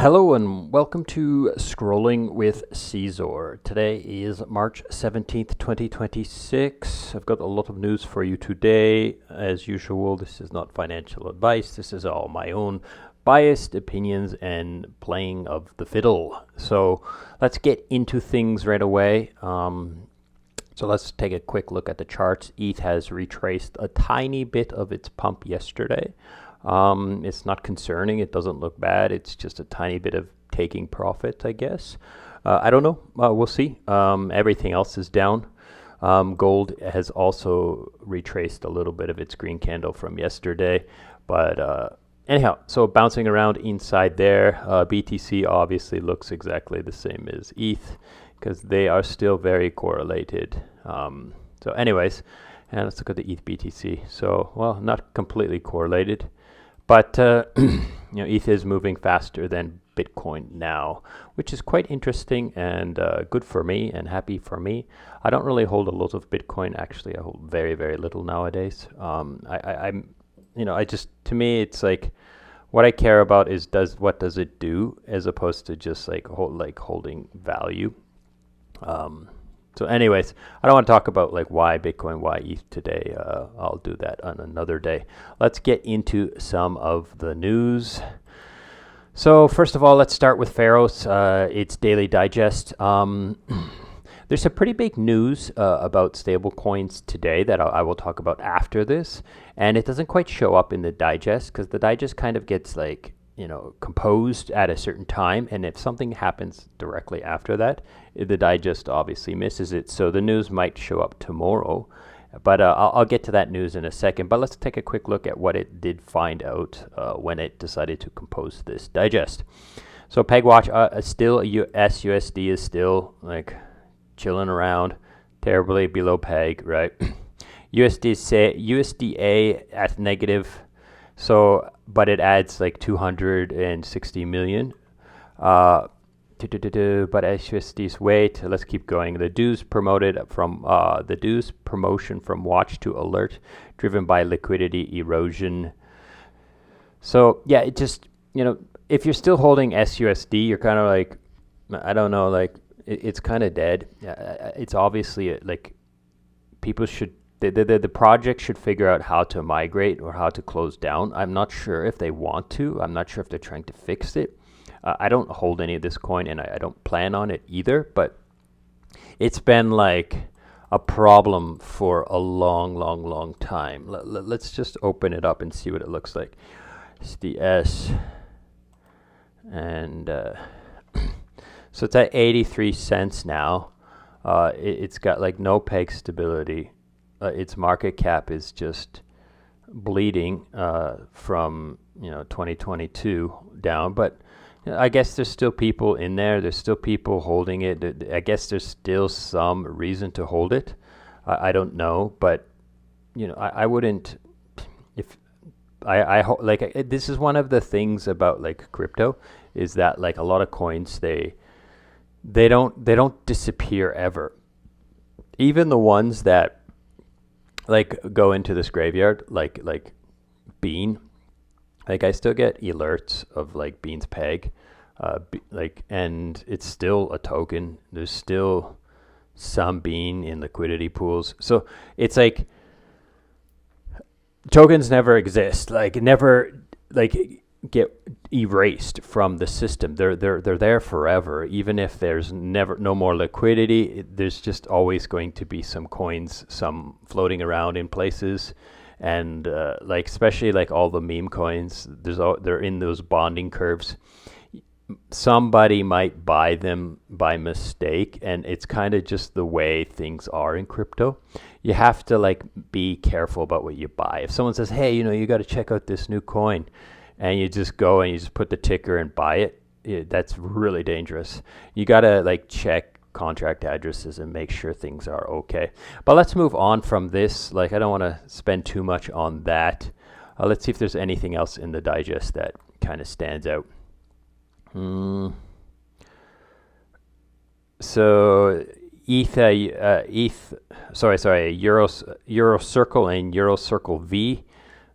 Hello and welcome to Scrolling with Ceazor. Today is March 17th, 2026. I've got a lot of news for you today. As usual, this is not financial advice. This is all my own biased opinions and playing of the fiddle. So let's get into things right away. So let's take a quick look at the charts. ETH has retraced a tiny bit of its pump yesterday. It's not concerning. It doesn't look bad. It's just a tiny bit of taking profit, I guess. I don't know. We'll see. Everything else is down. Gold has also retraced a little bit of its green candle from yesterday. But anyhow, so bouncing around inside there. BTC obviously looks exactly the same as ETH because they are still very correlated. So anyways, and let's look at the ETH BTC. So, well, not completely correlated. But ETH is moving faster than Bitcoin now, which is quite interesting and good for me and happy for me. I don't really hold a lot of Bitcoin. Actually, I hold very, very little nowadays. To me, it's like what I care about is what does it do, as opposed to just holding value. So anyways, I don't want to talk about why Bitcoin, why ETH today. I'll do that on another day. Let's get into some of the news. So first of all, let's start with Pharaoh's. Its daily digest. There's some pretty big news about stablecoins today that I will talk about after this. And it doesn't quite show up in the digest because the digest kind of gets composed at a certain time, and if something happens directly after that, the digest obviously misses it. So the news might show up tomorrow, but I'll get to that news in a second. But let's take a quick look at what it did find out when it decided to compose this digest. So PegWatch still USD is still chilling around terribly below peg, right? USDA at negative. So, but it adds 260 million. But SUSD's weight, let's keep going. The dues promoted from the dues promotion from watch to alert, driven by liquidity erosion. So yeah, it just if you're still holding SUSD, you're kind of I don't know, it's kind of dead. It's obviously people should. The project should figure out how to migrate or how to close down. I'm not sure if they want to. I'm not sure if they're trying to fix it. I don't hold any of this coin, and I don't plan on it either. But it's been a problem for a long, long, long time. Let's just open it up and see what it looks like. It's the S. And so it's at 83 cents now. It's got no peg stability. Its market cap is just bleeding from 2022 down, but I guess there's still people in there. There's still people holding it. I guess there's still some reason to hold it. I don't know, but I wouldn't. If this is one of the things about crypto is that a lot of coins they don't disappear ever. Even the ones that go into this graveyard, like Bean. I still get alerts of Bean's peg, and it's still a token. There's still some Bean in liquidity pools. So it's tokens never exist. Never get erased from the system. They're there forever. Even if there's no more liquidity, there's just always going to be some coins, some floating around in places, and especially all the meme coins. They're in those bonding curves. Somebody might buy them by mistake, and it's kind of just the way things are in crypto. You have to be careful about what you buy. If someone says, "Hey, you got to check out this new coin," and you just go and you just put the ticker and buy it, that's really dangerous. You got to check contract addresses and make sure things are okay. But let's move on from this. I don't want to spend too much on that. Let's see if there's anything else in the digest that kind of stands out. So Euro Circle and Euro Circle V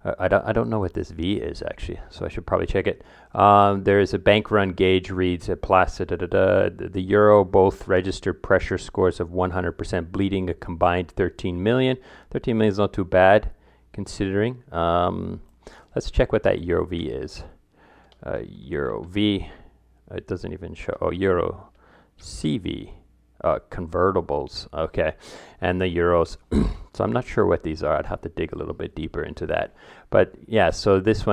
I don't know what this V is actually, so I should probably check it. There is a bank run gauge reads at Placid. The euro both registered pressure scores of 100%, bleeding a combined 13 million. 13 million is not too bad considering. Let's check what that euro V is. Euro V, it doesn't even show. Oh, euro CV. Convertibles, okay, and the euros. So I'm not sure what these are. I'd have to dig a little bit deeper into that. But yeah, so this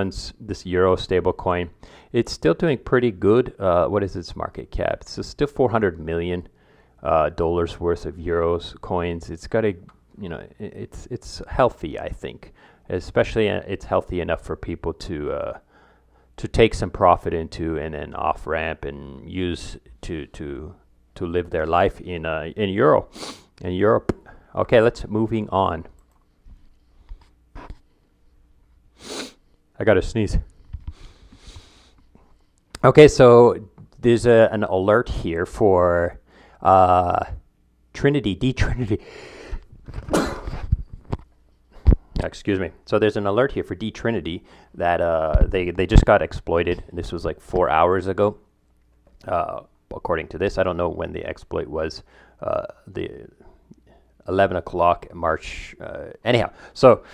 euro stable coin. It's still doing pretty good. What is its market cap? It's still $400 million dollars worth of euros coins. It's got it's healthy, I think. Especially it's healthy enough for people to take some profit into and then off ramp and use to live their life in Europe. Okay, let's moving on. I got to sneeze. Okay, so there's an alert here for D-Trinity. Excuse me. So there's an alert here for D-Trinity that they just got exploited. This was like 4 hours ago. According to this, I don't know when the exploit was, the 11 o'clock March. Anyhow, so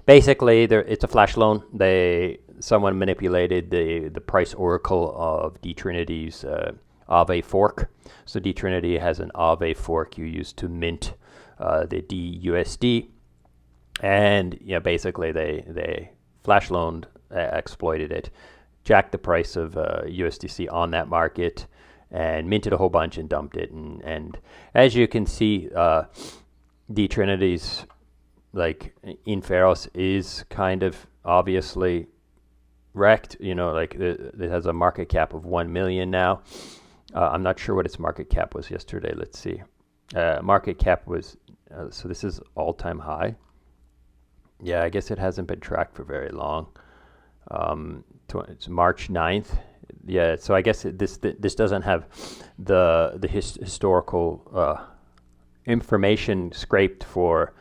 basically, it's a flash loan. Someone manipulated the price oracle of D-Trinity's Aave fork. So D-Trinity has an Aave fork you use to mint the DUSD, and basically they flash loaned, exploited it, jacked the price of USDC on that market, and minted a whole bunch and dumped it. And as you can see, D-Trinity's Inferos is kind of obviously wrecked. It has a market cap of 1 million now. I'm not sure what its market cap was yesterday. Let's see. Market cap was, so this is all-time high. Yeah, I guess it hasn't been tracked for very long. It's March 9th. Yeah, so I guess this doesn't have the historical information scraped for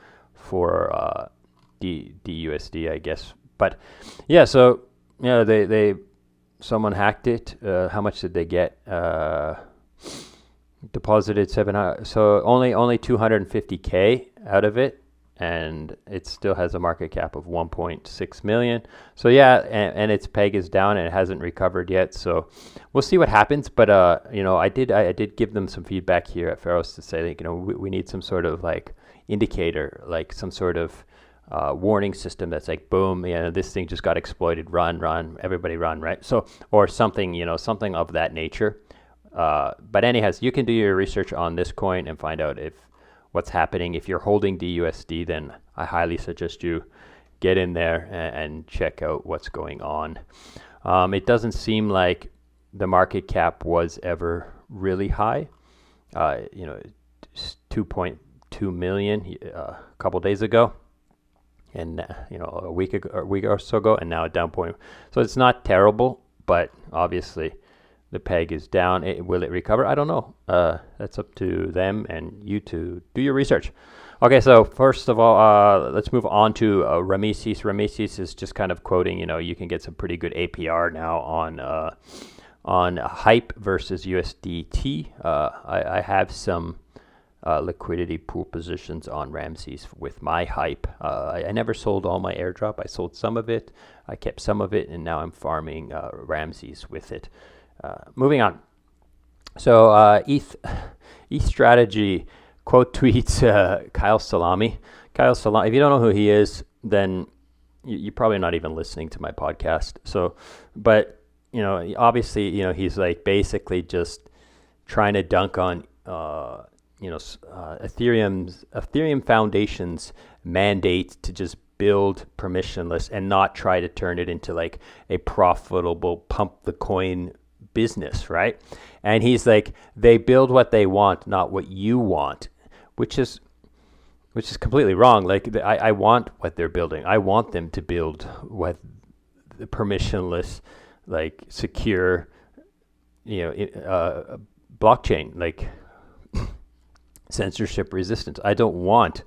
DUSD, I guess. But yeah, so they someone hacked it. How much did they get? Deposited 700, so only 250K out of it, and it still has a market cap of 1.6 million. So yeah, and its peg is down and it hasn't recovered yet. So we'll see what happens. But I did give them some feedback here at Pharos to say that we need some sort of indicator, some sort of warning system that's boom, this thing just got exploited. Run, everybody run, right? So or something, something of that nature. But anyhow, you can do your research on this coin and find out what's happening. If you're holding DUSD, then I highly suggest you get in there and check out what's going on. It doesn't seem like the market cap was ever really high. 2.2 million a couple days ago, and a week or so ago, and now a down point. So it's not terrible, but obviously the peg is down. Will it recover? I don't know. That's up to them and you to do your research. Okay, so first of all, let's move on to Rameses. Rameses is just kind of quoting, you can get some pretty good APR now on Hype versus USDT. I have some liquidity pool positions on Ramses with my Hype. I never sold all my airdrop. I sold some of it. I kept some of it, and now I'm farming Ramses with it. Moving on. So ETH strategy quote tweets Kyle Salami. Kyle Salami, if you don't know who he is, then you're probably not even listening to my podcast. So, but obviously, he's basically just trying to dunk on Ethereum Foundation's mandate to just build permissionless and not try to turn it into a profitable pump the coin business, right? And he's they build what they want, not what you want, which is completely wrong. I want what they're building. I want them to build what the permissionless, secure, blockchain, censorship resistance. I don't want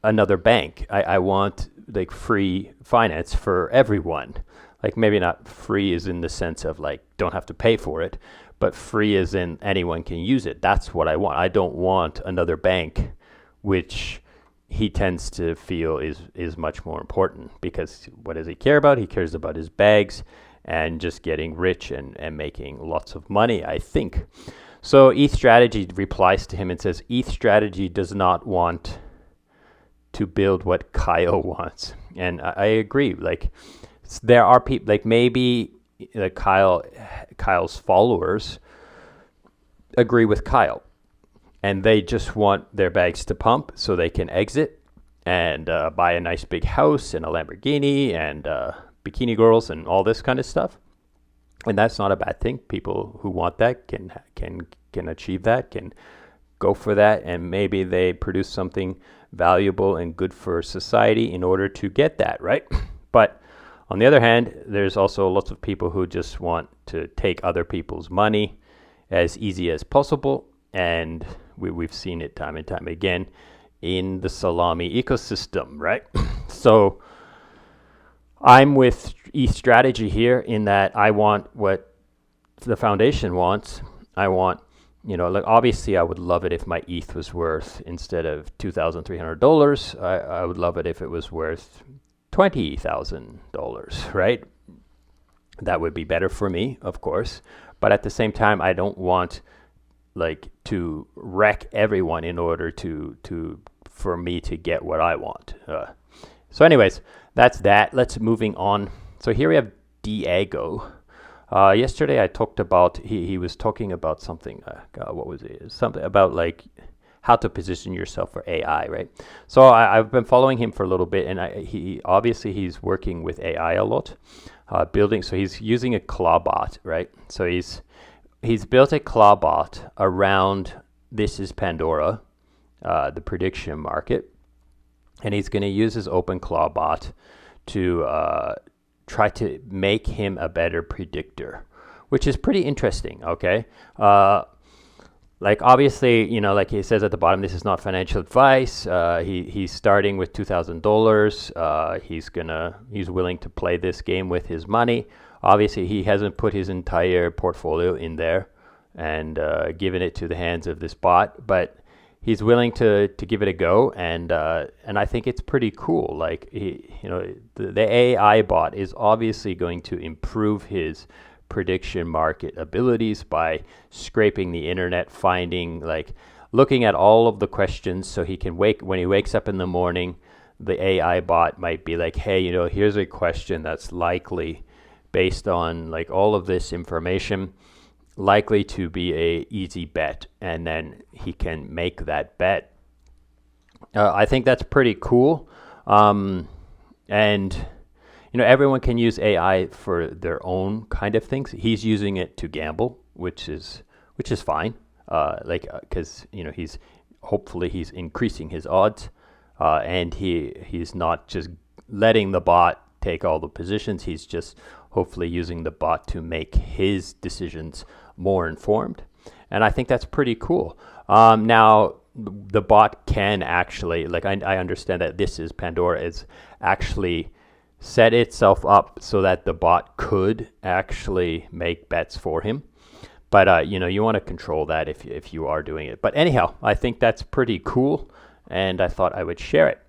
another bank. I want like free finance for everyone. Like maybe not free is in the sense of like don't have to pay for it, but free as in anyone can use it. That's what I want. I don't want another bank, which he tends to feel is much more important, because what does he care about? He cares about his bags and just getting rich and making lots of money, I think. So ETH Strategy replies to him and says, ETH Strategy does not want to build what Kyle wants. And I agree. Like, there are people, like maybe Kyle's followers agree with Kyle, and they just want their bags to pump so they can exit and buy a nice big house and a Lamborghini and bikini girls and all this kind of stuff. And that's not a bad thing. People who want that can achieve that, can go for that, and maybe they produce something valuable and good for society in order to get that, right? But on the other hand, there's also lots of people who just want to take other people's money as easy as possible, and we've seen it time and time again in the salami ecosystem, right? So I'm with ETH Strategy here in that I want what the foundation wants. I want, like obviously I would love it if my ETH was worth, instead of $2,300, I would love it if it was worth $20,000, right? That would be better for me, of course. But at the same time, I don't want like to wreck everyone in order for me to get what I want. So anyways, that's that. Let's moving on. So here we have Diego. Yesterday I talked about, he was talking about something, what was it? Something about like how to position yourself for AI, right? So I've been following him for a little bit, and he's working with AI a lot, building. So he's using a Clawbot, right? So he's built a Clawbot around This is Pandora, the prediction market, and he's going to use his open Clawbot to try to make him a better predictor, which is pretty interesting. Okay. Like obviously, like he says at the bottom, this is not financial advice. He's starting with $2,000. He's willing to play this game with his money. Obviously, he hasn't put his entire portfolio in there and given it to the hands of this bot, but he's willing to give it a go, and I think it's pretty cool. Like the AI bot is obviously going to improve his prediction market abilities by scraping the internet, looking at all of the questions, so he can when he wakes up in the morning, the AI bot might be like, hey, here's a question that's likely, based on like all of this information, likely to be a easy bet, and then he can make that bet. I think that's pretty cool, and everyone can use AI for their own kind of things. He's using it to gamble, which is fine. Because he's increasing his odds, and he's not just letting the bot take all the positions. He's just hopefully using the bot to make his decisions more informed, and I think that's pretty cool. Now the bot can actually, I understand that This is Pandora is actually set itself up so that the bot could actually make bets for him. But, you want to control that if you are doing it. But anyhow, I think that's pretty cool, and I thought I would share it.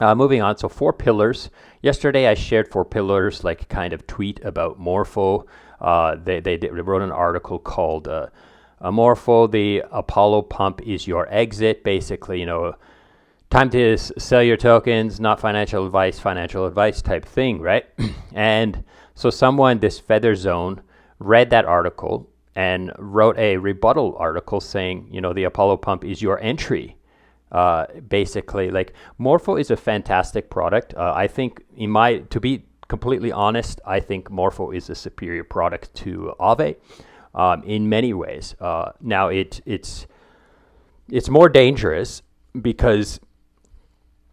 Moving on, so 4 pillars. Yesterday I shared 4 pillars, like kind of tweet about Morpho. They wrote an article called Morpho, the Apollo pump is your exit. Basically, time to sell your tokens, not financial advice type thing, right? And so this Feather Zone, read that article and wrote a rebuttal article saying, the Apollo pump is your entry. Basically, Morpho is a fantastic product. I think, to be completely honest, I think Morpho is a superior product to Aave in many ways. Now it's more dangerous because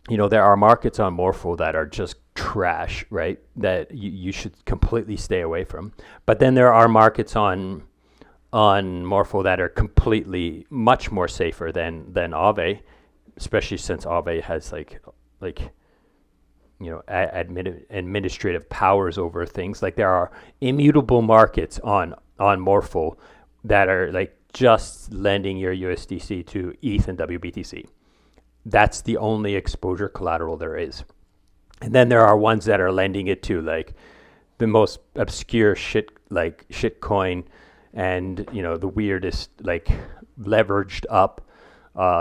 there are markets on Morpho that are just trash, right? That you should completely stay away from. But then there are markets on Morpho that are completely much more safer than Aave, especially since Aave has like administrative powers over things. Like there are immutable markets on Morpho that are like just lending your USDC to ETH and WBTC. That's the only exposure collateral there is. And then there are ones that are lending it to like the most obscure shit, like shitcoin, and the weirdest like leveraged up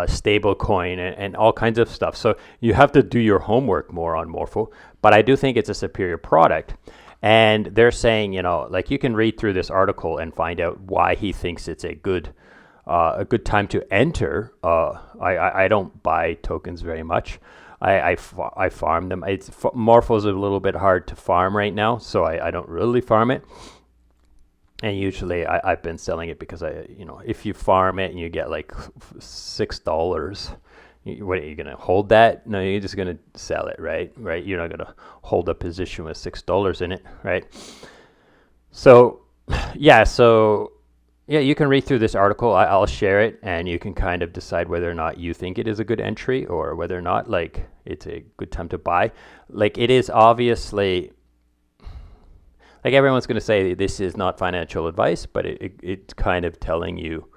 stable coin and all kinds of stuff. So you have to do your homework more on Morpho, but I do think it's a superior product. And they're saying, like you can read through this article and find out why he thinks it's a good time to enter. I don't buy tokens very much. I farm them. Morpho's a little bit hard to farm right now, so I don't really farm it. And usually I've been selling it because if you farm it and you get like $6, what are you going to hold that? No, you're just going to sell it, right? You're not going to hold a position with $6 in it, right? So yeah, you can read through this article. I'll share it, and you can kind of decide whether or not you think it is a good entry or whether or not like it's a good time to buy. Like it is obviously, like everyone's going to say this is not financial advice, but it's kind of telling you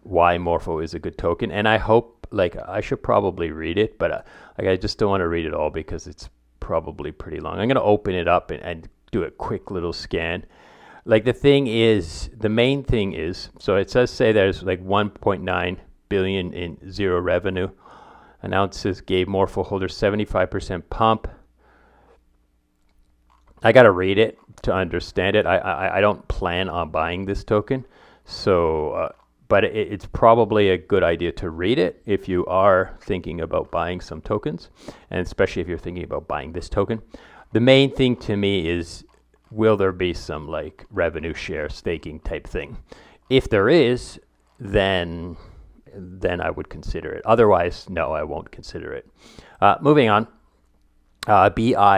why Morpho is a good token. And I hope, like, I should probably read it, but I just don't want to read it all because it's probably pretty long. I'm going to open it up and do a quick little scan. Like the main thing is, so it says say there's like 1.9 billion in zero revenue. Announces gave Morpho holders 75% pump. I got to read it to understand it. I don't plan on buying this token. So, but it's probably a good idea to read it if you are thinking about buying some tokens, and especially if you're thinking about buying this token. The main thing to me is, will there be some like revenue share staking type thing? If there is, then I would consider it. Otherwise, no, I won't consider it. Moving on. Bingi.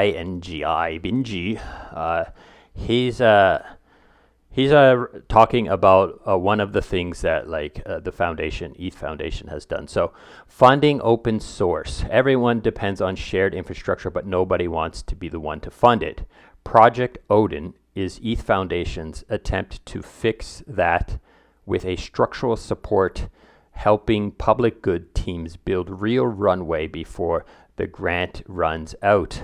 He's talking about one of the things that like the foundation, ETH Foundation, has done. So funding open source. Everyone depends on shared infrastructure, but nobody wants to be the one to fund it. Project Odin is ETH Foundation's attempt to fix that with a structural support, helping public good teams build real runway before the grant runs out.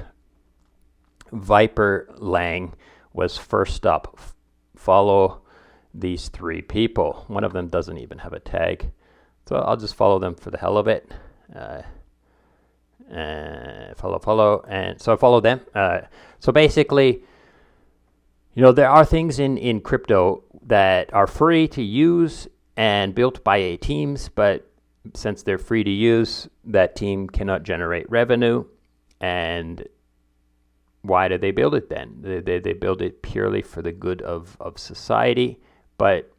Viper Lang was first up. Follow these three people. One of them doesn't even have a tag, so I'll just follow them for the hell of it. Follow, and so I follow them. So basically, there are things in crypto that are free to use and built by teams, but since they're free to use, that team cannot generate revenue. And why did they build it then? They build it purely for the good of society, but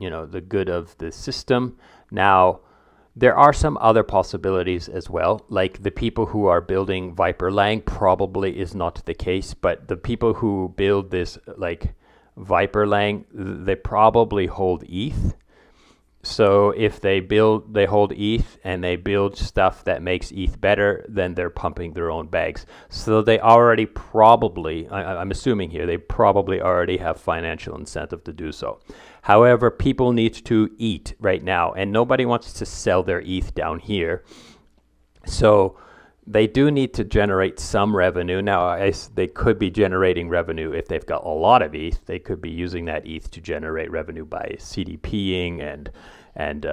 the good of the system. Now, there are some other possibilities as well, like the people who are building Viper Lang probably is not the case, but the people who build this like Viper Lang, they probably hold ETH. So if they hold ETH and they build stuff that makes ETH better, then they're pumping their own bags. So they already probably, I'm assuming here, they probably already have financial incentive to do so. However, people need to eat right now, and nobody wants to sell their ETH down here. So they do need to generate some revenue. Now, they could be generating revenue if they've got a lot of ETH. They could be using that ETH to generate revenue by CDPing and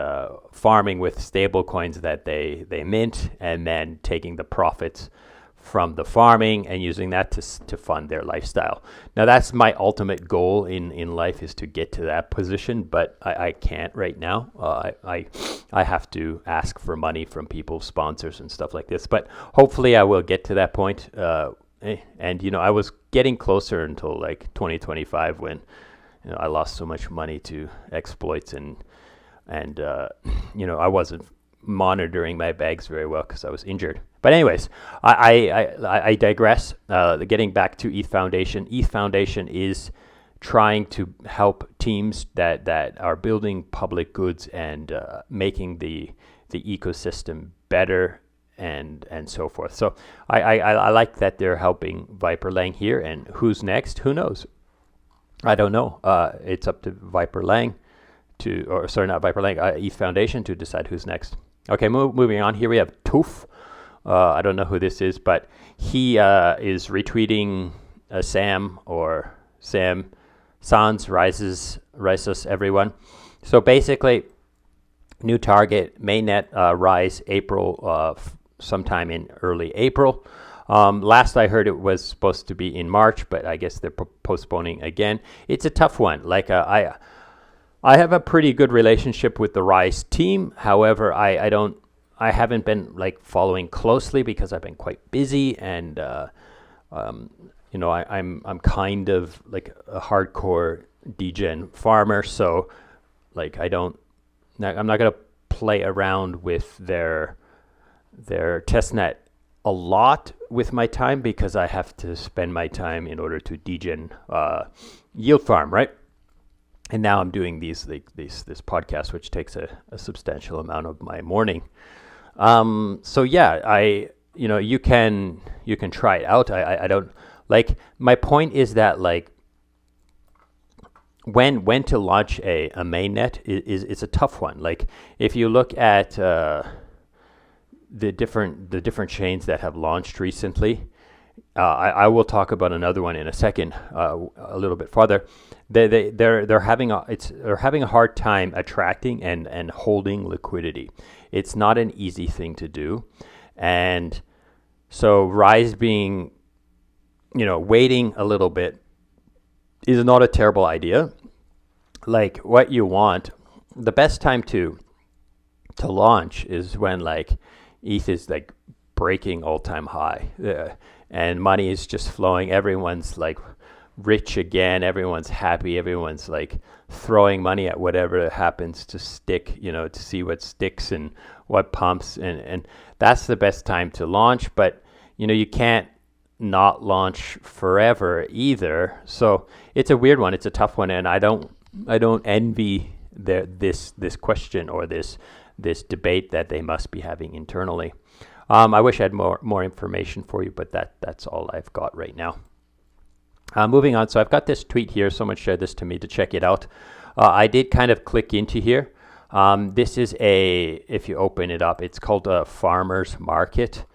farming with stable coins that they mint, and then taking the profits from the farming and using that to fund their lifestyle. Now, that's my ultimate goal in life, is to get to that position, but I can't right now. I have to ask for money from people, sponsors and stuff like this, but hopefully I will get to that point. And I was getting closer until like 2025 when I lost so much money to exploits, and I wasn't monitoring my bags very well because I was injured. But anyways, I digress. Getting back to ETH Foundation. ETH Foundation is trying to help teams that are building public goods and making the ecosystem better and so forth. So I like that they're helping Viper Lang here. And who's next? Who knows? I don't know. It's up to Viper Lang not Viper Lang, ETH Foundation to decide who's next. Okay, moving on. Here we have Toof. I don't know who this is, but he is retweeting Sam Sans rises everyone. So basically, new target mainnet rise April, sometime in early April. Last I heard it was supposed to be in March, but I guess they're postponing again. It's a tough one. Like I have a pretty good relationship with the Rise team. However, I haven't been like following closely because I've been quite busy, and I'm kind of like a hardcore degen farmer, so like I'm not gonna play around with their testnet a lot with my time, because I have to spend my time in order to degen yield farm, right? And now I'm doing this podcast, which takes a substantial amount of my morning. So yeah, you can try it out. I don't like, my point is that like when to launch a mainnet is a tough one. Like if you look at the different chains that have launched recently, I will talk about another one in a second, a little bit farther. They're having a hard time attracting and holding liquidity. It's not an easy thing to do, and so Rise being, waiting a little bit is not a terrible idea. Like what you want, the best time to launch is when like ETH is like breaking all-time high, and money is just flowing. Everyone's like rich again. Everyone's happy. Everyone's like throwing money at whatever happens to stick, to see what sticks and what pumps, and that's the best time to launch. But you can't not launch forever either. So it's a weird one. It's a tough one, and I don't envy this question or this debate that they must be having internally. I wish I had more information for you, but that's all I've got right now. Moving on, so I've got this tweet here. Someone shared this to me to check it out. I did kind of click into here. This is if you open it up, it's called a farmer's market.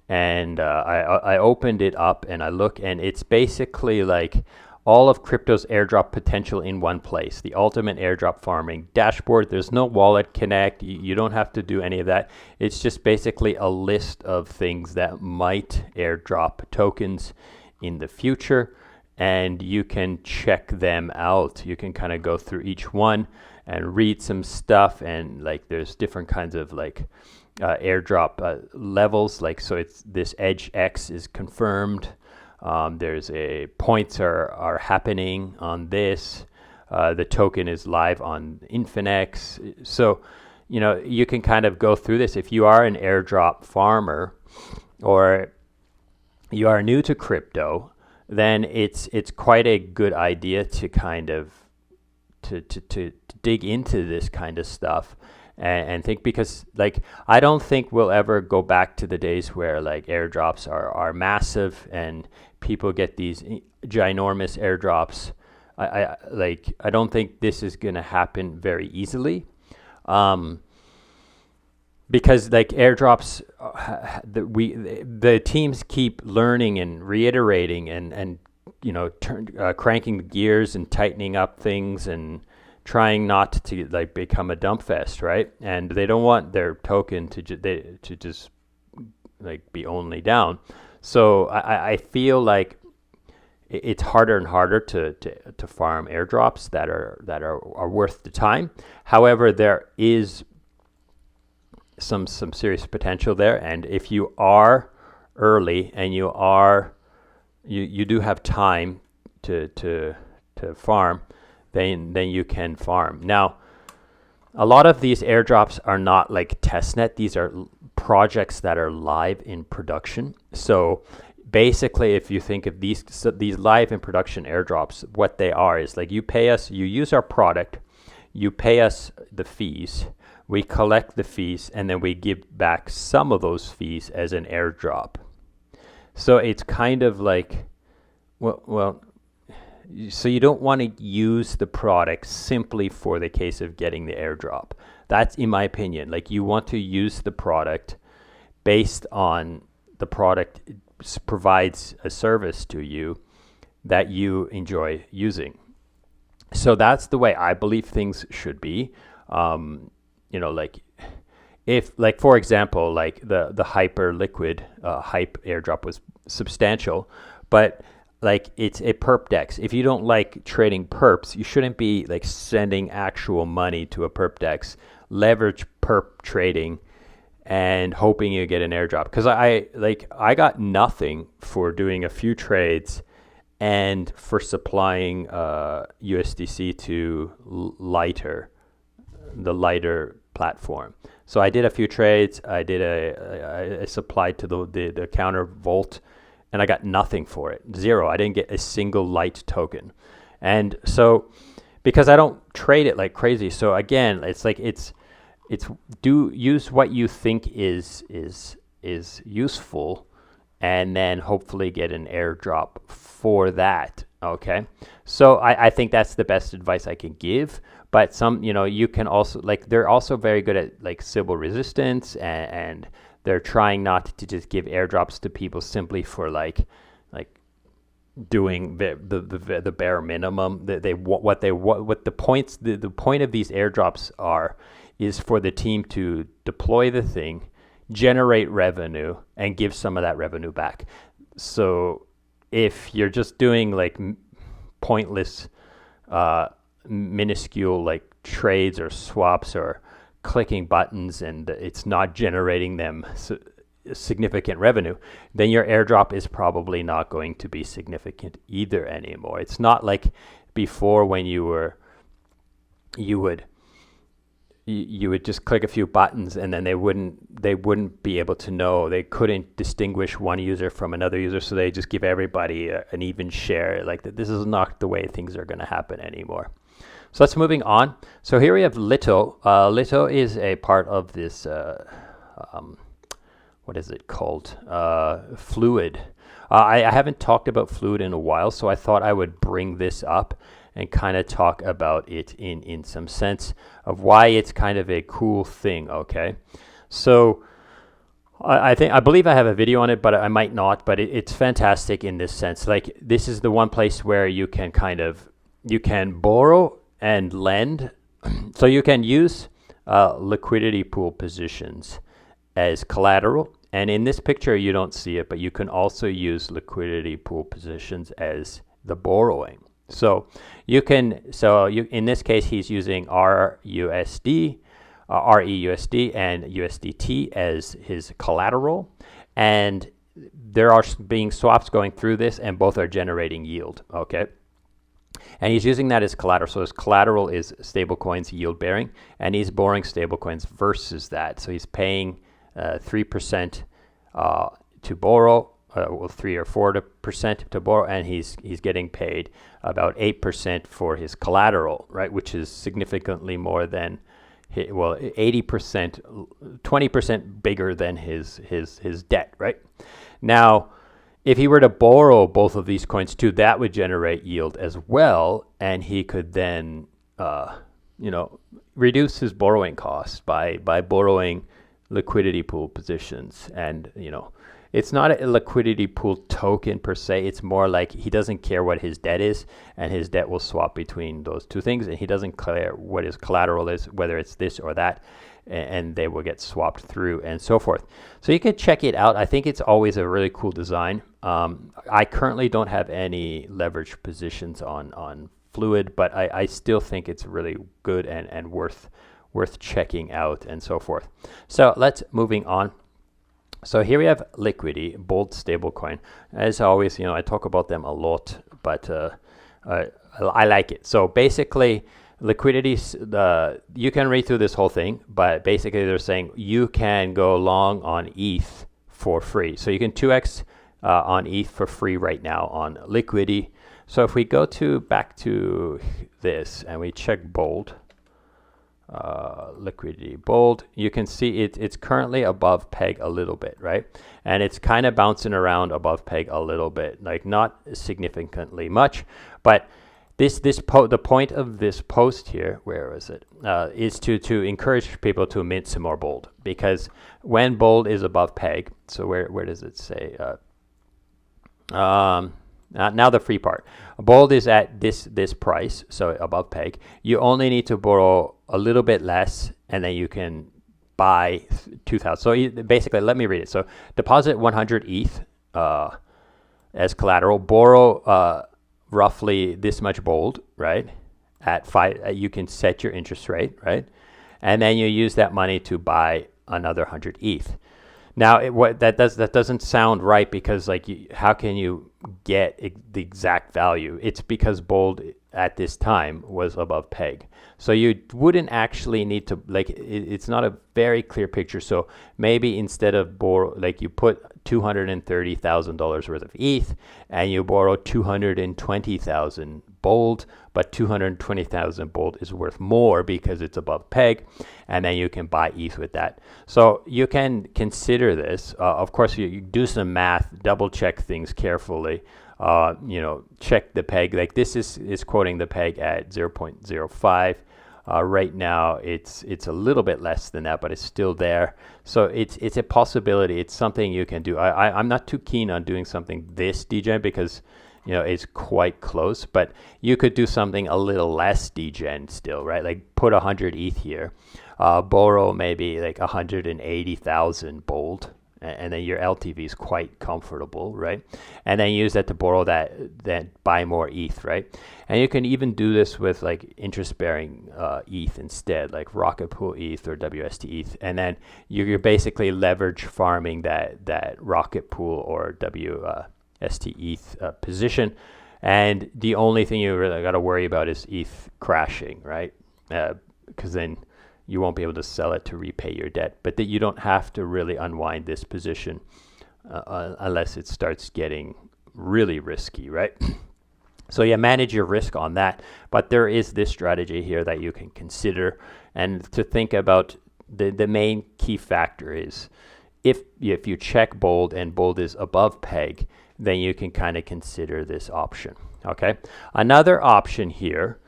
And I opened it up and I look, and it's basically like all of crypto's airdrop potential in one place. The ultimate airdrop farming dashboard. There's no wallet connect. You don't have to do any of that. It's just basically a list of things that might airdrop tokens in the future, and you can check them out. You can kind of go through each one and read some stuff, and like there's different kinds of like airdrop levels. Like, so it's this Edge X is confirmed. There's a points are happening on this. The token is live on Infinex. So, you can kind of go through this. If you are an airdrop farmer or you are new to crypto, then it's quite a good idea to kind of to dig into this kind of stuff and think, because like I don't think we'll ever go back to the days where like airdrops are massive and people get these ginormous airdrops. I don't think this is going to happen very easily, because like airdrops, the teams keep learning and reiterating and cranking the gears and tightening up things and trying not to like become a dump fest, right? And they don't want their token to just like be only down. So I feel like it's harder and harder to farm airdrops that are worth the time. However, there is some serious potential there, and if you are early and you do have time to farm, then you can farm. Now, a lot of these airdrops are not like testnet. These are projects that are live in production. So basically, if you think of these live in production airdrops, what they are is like you pay us, you use our product, you pay us the fees, we collect the fees, and then we give back some of those fees as an airdrop. So it's kind of like, so you don't want to use the product simply for the case of getting the airdrop. That's in my opinion. Like, you want to use the product based on the product provides a service to you that you enjoy using. So that's the way I believe things should be. Like if, like, for example, like the hyper liquid hype airdrop was substantial, but like it's a perp dex. If you don't like trading perps, you shouldn't be like sending actual money to a perp dex. Leverage perp trading and hoping you get an airdrop. Because I got nothing for doing a few trades and for supplying USDC to the lighter platform. So I did a few trades. I supplied to the counter Volt, and I got nothing for it. Zero. I didn't get a single light token. And so, because I don't trade it like crazy, so again, it's like do use what you think is useful, and then hopefully get an airdrop for that. Okay, so I think that's the best advice I can give. But you can also, like, they're also very good at like Sybil resistance, and they're trying not to just give airdrops to people simply for like doing the bare minimum. The point of these airdrops is for the team to deploy the thing, generate revenue, and give some of that revenue back. So if you're just doing like pointless, minuscule like trades or swaps or clicking buttons, and it's not generating them significant revenue, then your airdrop is probably not going to be significant either anymore. It's not like before when you would just click a few buttons, and then they wouldn't be able to know. They couldn't distinguish one user from another user, so they just give everybody an even share. Like, this is not the way things are going to happen anymore. So let's moving on. So here we have Litto. Litto is a part of this, what is it called? Fluid. I haven't talked about Fluid in a while, so I thought I would bring this up and kind of talk about it in some sense of why it's kind of a cool thing. Okay, so I believe I have a video on it, but I might not. But it's fantastic in this sense. Like, this is the one place where you can borrow and lend. So you can use liquidity pool positions as collateral. And in this picture, you don't see it, but you can also use liquidity pool positions as the borrowing. So in this case, he's using RUSD, REUSD, and USDT as his collateral, and there are being swaps going through this, and both are generating yield. Okay, and he's using that as collateral. So his collateral is stablecoins yield bearing, and he's borrowing stablecoins versus that. So he's paying 3% to borrow. 3 or 4% to borrow, and he's getting paid about 8% for his collateral, right? Which is significantly more than 80%, 20% bigger than his debt, right? Now, if he were to borrow both of these coins too, that would generate yield as well, and he could then reduce his borrowing costs by borrowing liquidity pool positions. And it's not a liquidity pool token per se. It's more like he doesn't care what his debt is, and his debt will swap between those two things, and he doesn't care what his collateral is, whether it's this or that, and they will get swapped through and so forth. So you can check it out. I think it's always a really cool design. I currently don't have any leverage positions on Fluid, but I still think it's really good and worth checking out and so forth. So let's moving on. So here we have Liquidity, Bold stablecoin. As always, I talk about them a lot, but I like it. So basically, Liquidity, you can read through this whole thing, but basically they're saying you can go long on ETH for free. So you can 2x on ETH for free right now on Liquidity. So if we go back to this and we check Bold, liquidity bold. You can see it's currently above peg a little bit, right? And it's kind of bouncing around above peg a little bit, like not significantly much, but the point of this post here, where is it? Is to encourage people to mint some more bold, because when bold is above peg, so where does it say? Now the free part. Bold is at this price, so above peg. You only need to borrow a little bit less, and then you can buy 2,000. So basically, let me read it. So deposit 100 ETH as collateral. Borrow roughly this much bold, right? At 5, you can set your interest rate, right? And then you use that money to buy another 100 ETH. Now, that doesn't sound right, because like how can you get the exact value? It's because bold at this time was above peg, so you wouldn't actually need to, like, it's not a very clear picture. So maybe instead of borrow, like, you put $230,000 worth of ETH and you borrow 220,000 bold, but 220,000 bold is worth more because it's above peg, and then you can buy ETH with that. So you can consider this. Of course, you do some math, double check things carefully. Check the peg. Like this is quoting the peg at 0.05. Right now, it's a little bit less than that, but it's still there. So it's a possibility. It's something you can do. I'm not too keen on doing something this degen, because it's quite close, but you could do something a little less degen still, right? Like put 100 ETH here, borrow maybe like 180,000 bold, and then your LTV is quite comfortable, right? And then use that to borrow that, then buy more ETH, right? And you can even do this with like interest-bearing ETH instead, like Rocket Pool ETH or WST ETH, and then you're basically leverage farming that Rocket Pool or WST ETH position, and the only thing you really got to worry about is ETH crashing, right? Because then you won't be able to sell it to repay your debt, but that you don't have to really unwind this position unless it starts getting really risky, right? So yeah, manage your risk on that, but there is this strategy here that you can consider, and to think about the main key factor is if you check bold and bold is above peg, then you can kind of consider this option. Okay, another option here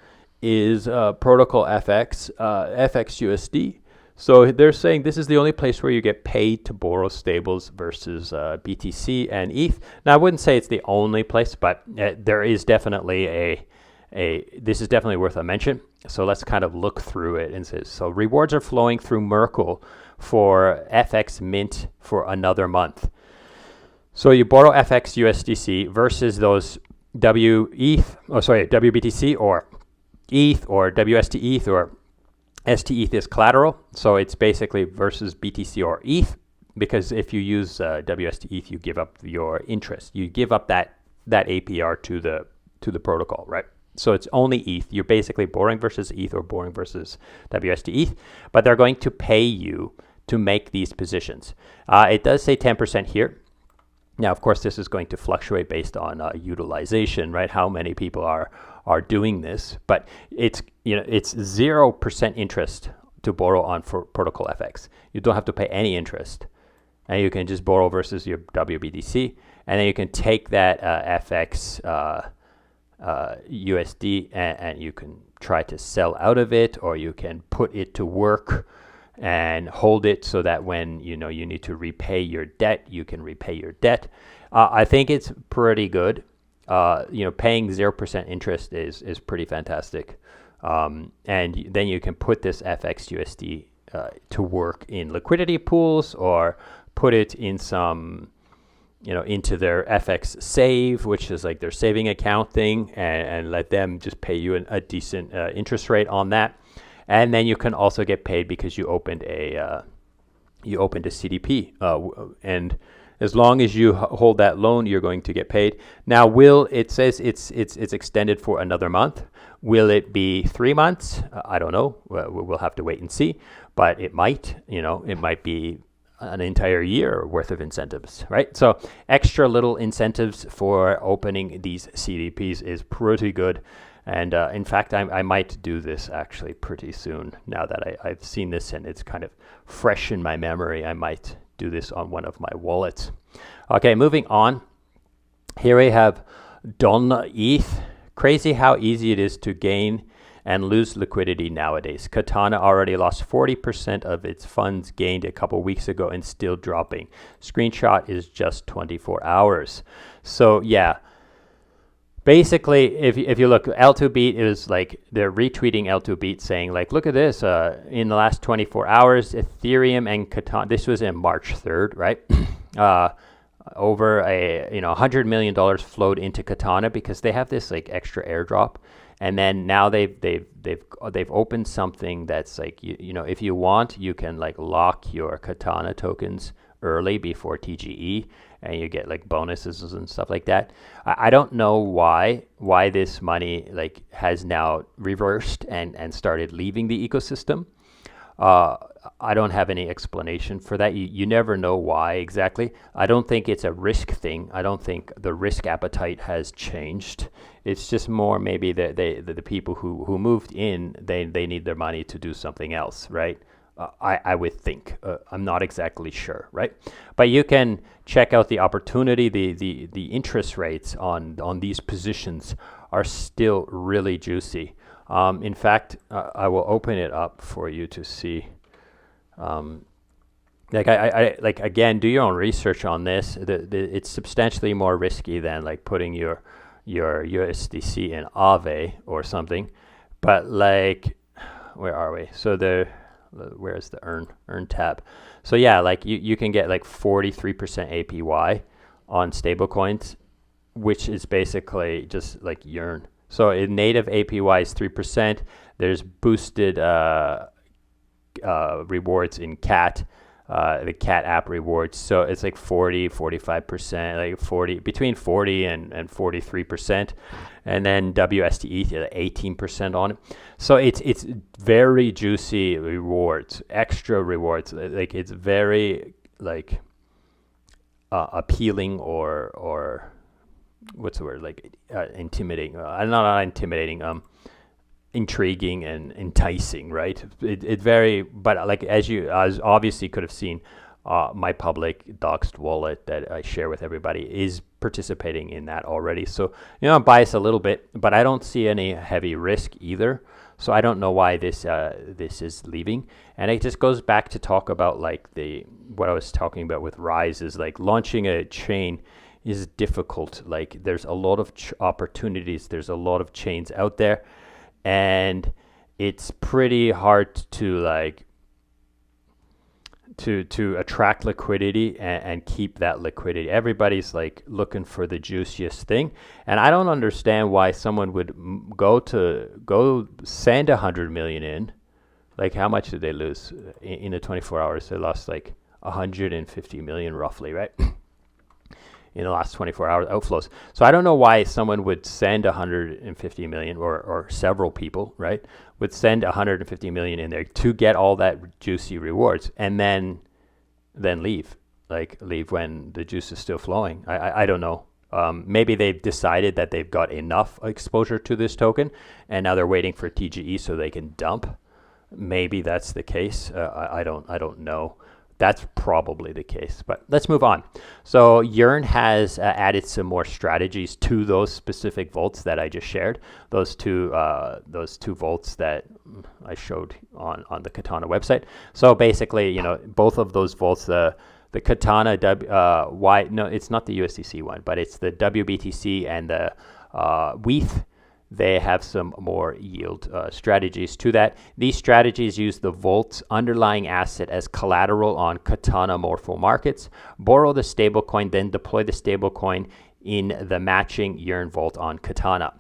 is Protocol FX, FXUSD. So they're saying this is the only place where you get paid to borrow stables versus BTC and ETH. Now, I wouldn't say it's the only place, but there is definitely this is definitely worth a mention. So let's kind of look through it and say, so rewards are flowing through Merkle for FX Mint for another month. So you borrow FX USDC versus those WBTC or ETH or WST ETH or ST ETH is collateral. So it's basically versus BTC or ETH, because if you use WST ETH, you give up your interest. You give up that APR to the protocol, right? So it's only ETH. You're basically borrowing versus ETH or borrowing versus WST ETH, but they're going to pay you to make these positions. It does say 10% here. Now, of course, this is going to fluctuate based on utilization, right? How many people are doing this, but it's 0% interest to borrow on for Protocol FX. You don't have to pay any interest, and you can just borrow versus your WBTC, and then you can take that FX USD and you can try to sell out of it, or you can put it to work and hold it so that when you need to repay your debt, you can repay your debt. I think it's pretty good. Paying 0% interest is pretty fantastic. And then you can put this FX USD to work in liquidity pools, or put it in some, into their FX save, which is like their saving account thing, and let them just pay you a decent interest rate on that. And then you can also get paid because you opened a CDP, and as long as you hold that loan, you're going to get paid. Now, it says it's extended for another month. Will it be 3 months? I don't know. We'll have to wait and see. But it might. It might be an entire year worth of incentives, right? So extra little incentives for opening these CDPs is pretty good. And in fact, I might do this actually pretty soon. Now that I've seen this and it's kind of fresh in my memory, I might do this on one of my wallets. Okay, moving on. Here we have Don ETH. Crazy how easy it is to gain and lose liquidity nowadays. Katana already lost 40% of its funds gained a couple weeks ago and still dropping. Screenshot is just 24 hours. So yeah, basically, if you look, L2Beat is like, they're retweeting L2Beat saying like, look at this, in the last 24 hours, Ethereum and Katana, this was in March 3rd, right? Over $100 million flowed into Katana because they have this like extra airdrop. And then now they've opened something that's like, if you want, you can like lock your Katana tokens early before TGE, and you get like bonuses and stuff like that. I don't know why this money like has now reversed and started leaving the ecosystem. I don't have any explanation for that. You never know why exactly. I don't think it's a risk thing. I don't think the risk appetite has changed. It's just more maybe the people who moved in, they need their money to do something else, right? I would think. I'm not exactly sure, right? But you can check out the opportunity. The interest rates on these positions are still really juicy. In fact, I will open it up for you to see. Like again, do your own research on this. It's substantially more risky than like putting your USDC in Aave or something. But like, where are we? So where's the earn tab? So yeah, like you can get like 43% APY on stablecoins, which is basically just like Yearn. So in native APY is 3%. There's boosted rewards in CAT, the CAT app rewards. So it's like 45%, like between 40 and 43%. And then WSTE 18% on it. So it's very juicy rewards, extra rewards. Like it's very like appealing or what's the word, like intimidating. Not intimidating. Intriguing and enticing, right? It very, but like as obviously could have seen, my public doxed wallet that I share with everybody is participating in that already. So I'm biased a little bit, but I don't see any heavy risk either. So I don't know why this is leaving, and it just goes back to talk about like what I was talking about with Rise is like launching a chain is difficult. Like there's a lot of opportunities. There's a lot of chains out there. And it's pretty hard to like to attract liquidity and keep that liquidity. Everybody's like looking for the juiciest thing, and I don't understand why someone would go send 100 million in. Like how much did they lose in the 24 hours? They lost like 150 million roughly, right? In the last 24 hours outflows. So I don't know why someone would send 150 million or several people, right, would send 150 million in there to get all that juicy rewards and then leave when the juice is still flowing. I don't know. Maybe they've decided that they've got enough exposure to this token and now they're waiting for TGE so they can dump. Maybe that's the case. I don't know. That's probably the case, but let's move on. So Yearn has added some more strategies to those specific vaults that I just shared. Those two vaults that I showed on the Katana website. So basically, both of those vaults, the Katana it's not the USDC one, but it's the WBTC and the WETH. They have some more yield strategies to that. These strategies use the vault's underlying asset as collateral on Katana Morpho markets, borrow the stablecoin, then deploy the stablecoin in the matching Yearn vault on Katana.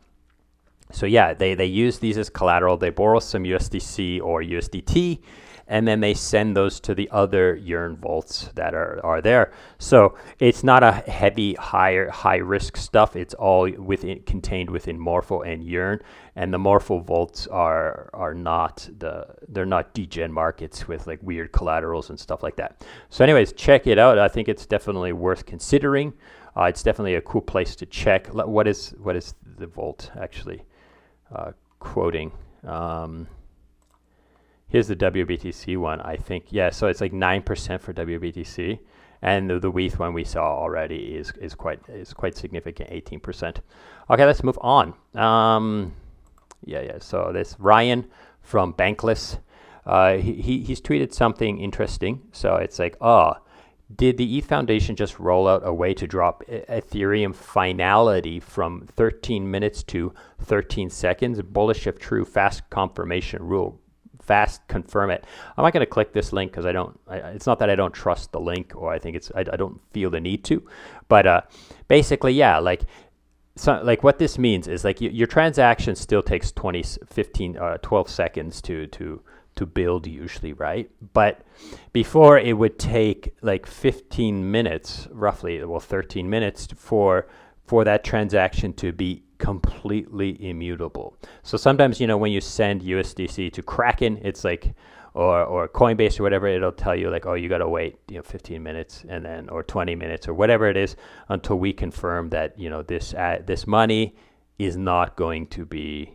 So yeah, they use these as collateral. They borrow some USDC or USDT, and then they send those to the other Yearn vaults that are there. So it's not a heavy, high risk stuff. It's all contained within Morpho and Yearn, and the Morpho vaults are not they're not degen markets with like weird collaterals and stuff like that. So anyways, check it out. I think it's definitely worth considering. It's definitely a cool place to check. What is the vault actually? quoting. Here's the WBTC one, I think. Yeah, so it's like 9% for WBTC, and the WETH one we saw already is quite significant, 18%. Okay, let's move on. So this Ryan from Bankless, he's tweeted something interesting. So it's like, did the ETH Foundation just roll out a way to drop Ethereum finality from 13 minutes to 13 seconds? Bullish if true, fast confirmation rule. Fast confirm it. I'm not going to click this link because it's not that I don't trust the link, or I think I don't feel the need to. But basically, yeah, like what this means is like your transaction still takes 12 seconds to build usually, right? But before it would take like 15 minutes, roughly, 13 minutes for that transaction to be completely immutable. So sometimes, when you send USDC to Kraken, it's like, or Coinbase or whatever, it'll tell you like, oh, you got to wait, 15 minutes and then, or 20 minutes or whatever it is until we confirm that, this money is not going to be,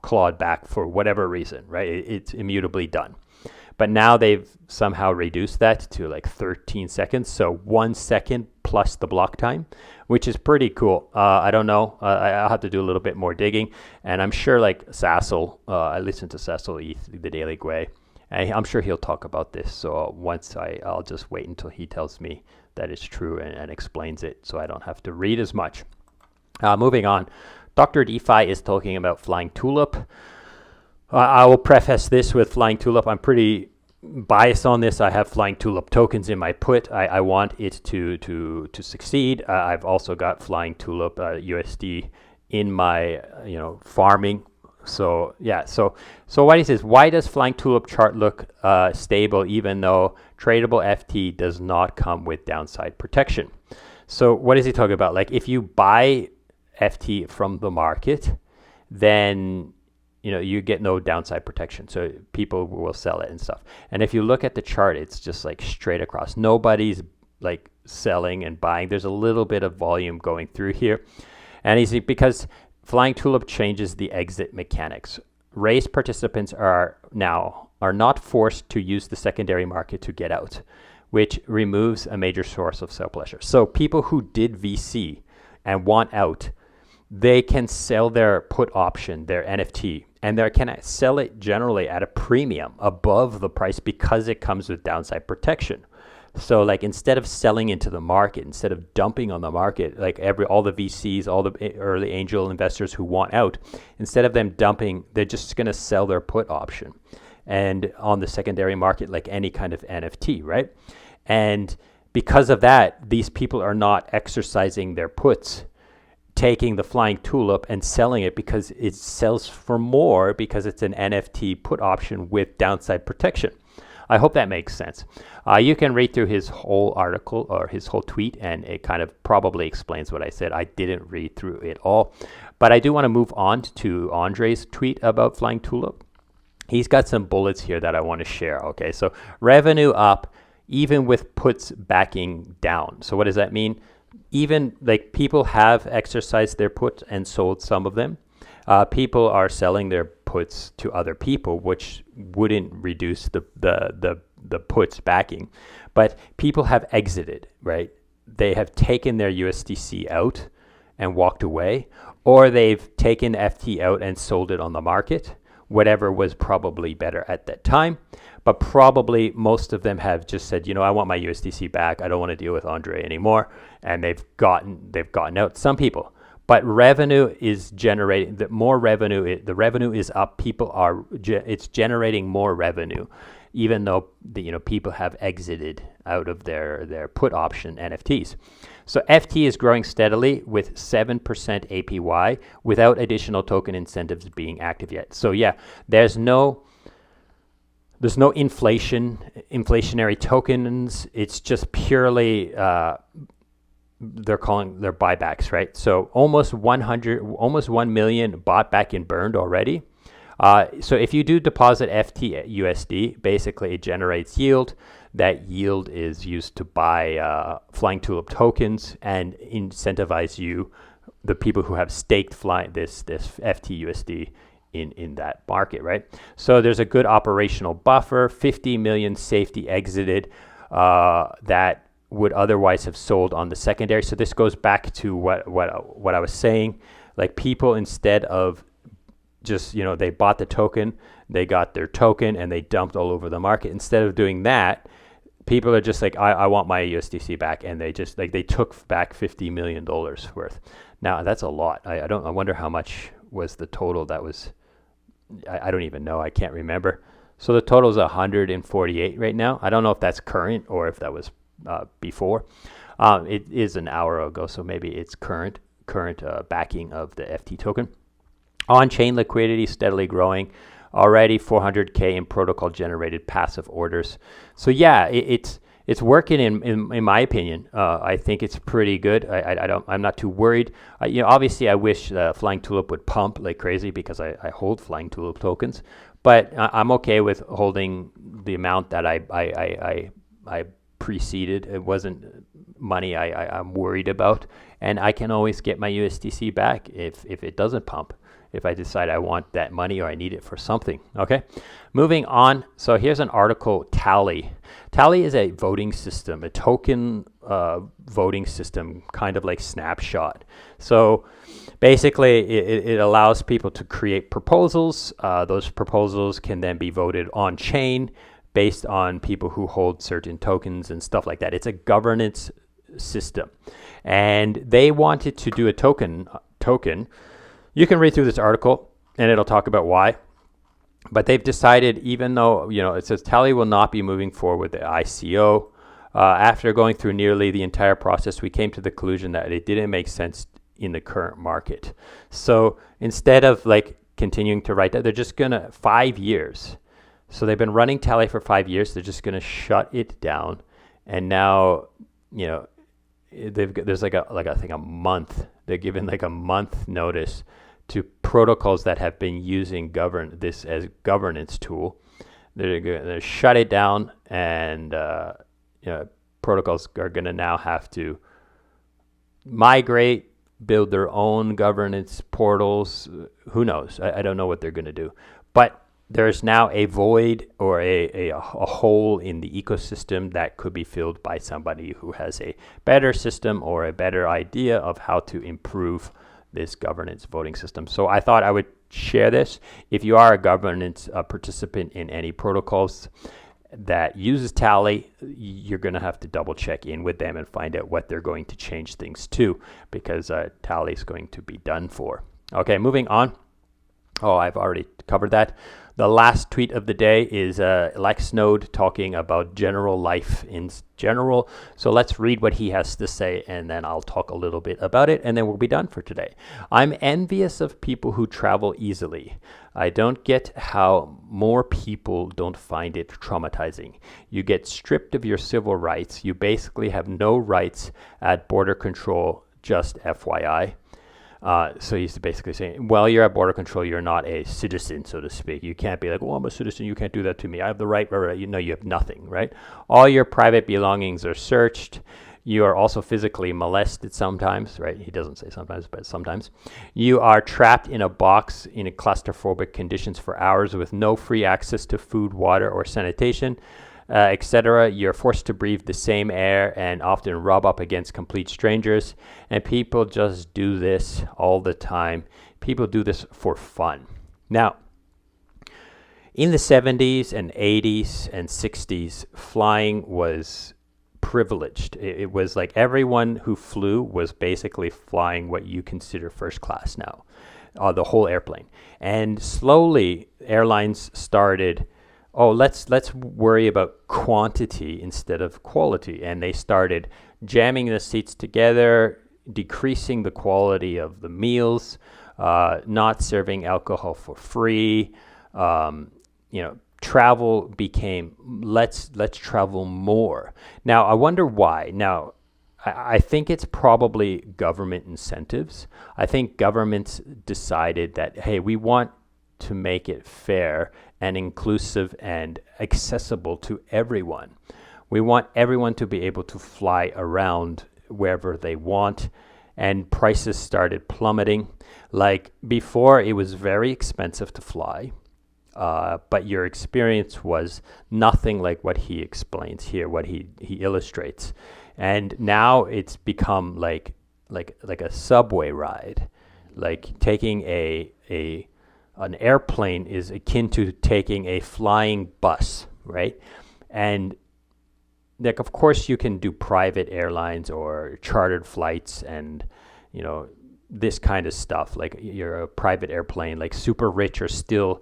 clawed back for whatever reason, right? It's immutably done. But now they've somehow reduced that to like 13 seconds. So 1 second plus the block time, which is pretty cool. I don't know. I'll have to do a little bit more digging. And I'm sure like Ceazor, I listen to Ceazor ETH, the Daily Gwei, and I'm sure he'll talk about this. So once I'll just wait until he tells me that it's true and explains it, so I don't have to read as much. Moving on. Dr. DeFi is talking about Flying Tulip. I will preface this with Flying Tulip. I'm pretty biased on this. I have Flying Tulip tokens in my put. I want it to succeed. I've also got Flying Tulip USD in my farming. So yeah. So what he says, why does Flying Tulip chart look stable even though tradable FT does not come with downside protection? So what is he talking about? Like if you buy FT from the market, then you get no downside protection, so people will sell it and stuff. And if you look at the chart, it's just like straight across. Nobody's like selling and buying. There's a little bit of volume going through here, and because Flying Tulip changes the exit mechanics. Race participants are not forced to use the secondary market to get out, which removes a major source of sell pressure. So people who did VC and want out, they can sell their put option, their NFT, and they can sell it generally at a premium above the price because it comes with downside protection. So like instead of selling into the market, instead of dumping on the market, like all the VCs, all the early angel investors who want out, instead of them dumping, they're just going to sell their put option and on the secondary market, like any kind of NFT, right? And because of that, these people are not exercising their puts, taking the Flying Tulip and selling it because it sells for more because it's an NFT put option with downside protection. I hope that makes sense. You can read through his whole article or his whole tweet, and it kind of probably explains what I said. I didn't read through it all, but I do want to move on to Andre's tweet about Flying Tulip. He's got some bullets here that I want to share. Okay, so revenue up, even with puts backing down. So what does that mean? Even like people have exercised their puts and sold some of them. People are selling their puts to other people, which wouldn't reduce the puts backing. But people have exited, right? They have taken their USDC out and walked away, or they've taken FT out and sold it on the market, whatever was probably better at that time. But probably most of them have just said, I want my USDC back. I don't want to deal with Andre anymore. And they've gotten out. Some people, but revenue is generating. The revenue is up. It's generating more revenue, even though people have exited out of their put option NFTs. So FT is growing steadily with 7% APY without additional token incentives being active yet. So yeah, there's no inflationary tokens. It's just purely they're buybacks, right? So almost 1 million bought back and burned already. So if you do deposit FT USD, basically it generates yield. That yield is used to buy Flying Tulip tokens and incentivize you the people who have staked fly this FTUSD in that market, right? So there's a good operational buffer. 50 million safety exited that would otherwise have sold on the secondary. So this goes back to what I was saying. Like, people, instead of just, they bought the token, they got their token, and they dumped all over the market. Instead of doing that, people are just like, I want my USDC back, and they just they took back $50 million worth. Now that's a lot. I wonder how much was the total. That was, I don't even know. I can't remember. So the total is 148 right now. I don't know if that's current or if that was before. It is an hour ago, so maybe it's current backing of the FT token. On-chain liquidity steadily growing. Already 400K in protocol generated passive orders. So yeah, it's working in my opinion. I think it's pretty good. I'm not too worried. Obviously I wish Flying Tulip would pump like crazy because I hold Flying Tulip tokens, but I'm okay with holding the amount that I preceded. It wasn't money I'm worried about, and I can always get my USDC back if it doesn't pump, if I decide I want that money or I need it for something. Okay, moving on. So here's an article, Tally. Tally is a voting system, a token voting system, kind of like Snapshot. So basically it allows people to create proposals. Those proposals can then be voted on chain based on people who hold certain tokens and stuff like that. It's a governance system, and they wanted to do a token. You can read through this article and it'll talk about why, but they've decided, even though it says Tally will not be moving forward with the ICO, after going through nearly the entire process, we came to the conclusion that it didn't make sense in the current market. So instead of continuing to write that, they're just gonna 5 years. So they've been running Tally for 5 years. They're just gonna shut it down, and now there's I think a month. They're given a month notice to protocols that have been using this as governance tool. They're going to shut it down, and protocols are going to now have to migrate, build their own governance portals. Who knows? I don't know what they're going to do, but there's now a void or a hole in the ecosystem that could be filled by somebody who has a better system or a better idea of how to improve this governance voting system. So I thought I would share this. If you are a governance participant in any protocols that uses Tally, you're going to have to double check in with them and find out what they're going to change things to, because Tally is going to be done for. Okay, moving on. Oh, I've already covered that. The last tweet of the day is LexNode talking about general life in general. So let's read what he has to say, and then I'll talk a little bit about it, and then we'll be done for today. I'm envious of people who travel easily. I don't get how more people don't find it traumatizing. You get stripped of your civil rights. You basically have no rights at border control, just FYI. So he's basically saying, well, you're at border control, you're not a citizen, so to speak. You can't be like, well, I'm a citizen, you can't do that to me. I have the right. You have nothing, right? All your private belongings are searched. You are also physically molested sometimes, right? He doesn't say sometimes, but sometimes. You are trapped in a box in claustrophobic conditions for hours with no free access to food, water, or sanitation, etc. You're forced to breathe the same air and often rub up against complete strangers. And people just do this all the time. People do this for fun. Now, in the 70s and 80s and 60s, flying was privileged. It was like everyone who flew was basically flying what you consider first class now, the whole airplane. And slowly, airlines started, let's worry about quantity instead of quality. And they started jamming the seats together, decreasing the quality of the meals, not serving alcohol for free. Travel became, let's travel more. Now, I wonder why. Now, I think it's probably government incentives. I think governments decided that, hey, we want to make it fair and inclusive and accessible to everyone. We want everyone to be able to fly around wherever they want. and prices started plummeting. Like before, it was very expensive to fly, but your experience was nothing like what he explains here, what he illustrates. And now it's become like a subway ride. Like taking an airplane is akin to taking a flying bus, right? And like, of course, you can do private airlines or chartered flights, and this kind of stuff. Like you're a private airplane, like super rich, or still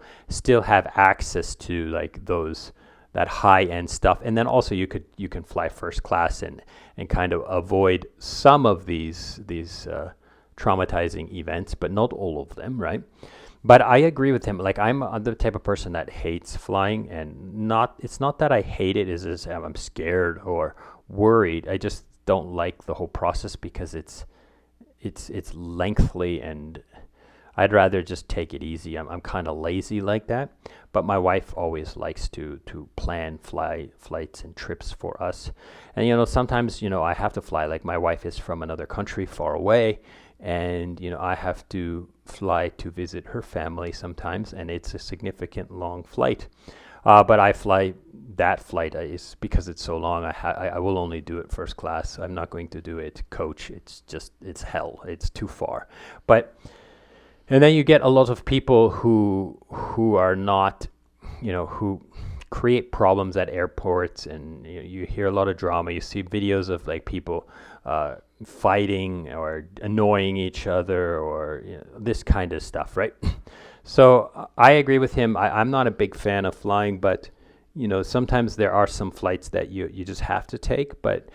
have access to like that high end stuff. And then also you can fly first class and kind of avoid some of these traumatizing events, but not all of them, right? But I agree with him. Like I'm the type of person that hates flying, and it's not that I hate it, is I'm scared or worried. I just don't like the whole process because it's lengthy, and I'd rather just take it easy. I'm kind of lazy like that. But my wife always likes to plan flights and trips for us. And sometimes I have to fly. Like my wife is from another country far away, and I have to fly to visit her family sometimes, and it's a significant long flight. But I fly that flight is because it's so long. I will only do it first class. I'm not going to do it coach. It's hell. It's too far. And then you get a lot of people who are not, who create problems at airports, and you hear a lot of drama. You see videos of like people fighting or annoying each other, or this kind of stuff, right? So I agree with him. I'm not a big fan of flying, but sometimes there are some flights that you just have to take. But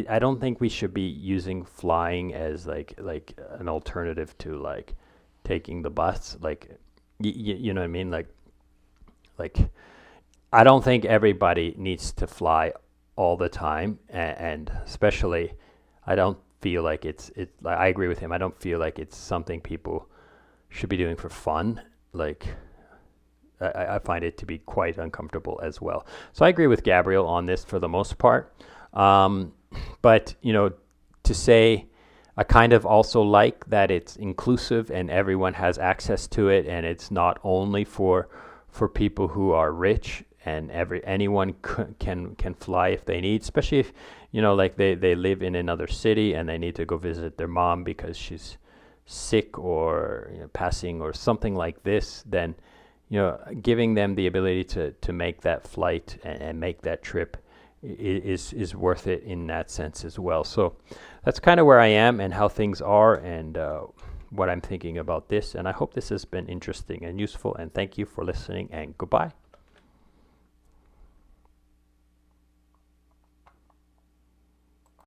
I don't think we should be using flying as like an alternative to like taking the bus. Like you know what I mean? Like I don't think everybody needs to fly all the time, and especially I don't feel like it's like, I agree with him. I don't feel like it's something people should be doing for fun. Like I find it to be quite uncomfortable as well. So I agree with Gabriel on this for the most part. But to say, I kind of also like that it's inclusive and everyone has access to it, and it's not only for people who are rich, and anyone can fly if they need, especially if like they live in another city and they need to go visit their mom because she's sick or passing or something like this. Then giving them the ability to make that flight and make that trip is worth it in that sense as well. So that's kind of where I am and how things are, and what I'm thinking about this. And I hope this has been interesting and useful, and thank you for listening, and goodbye.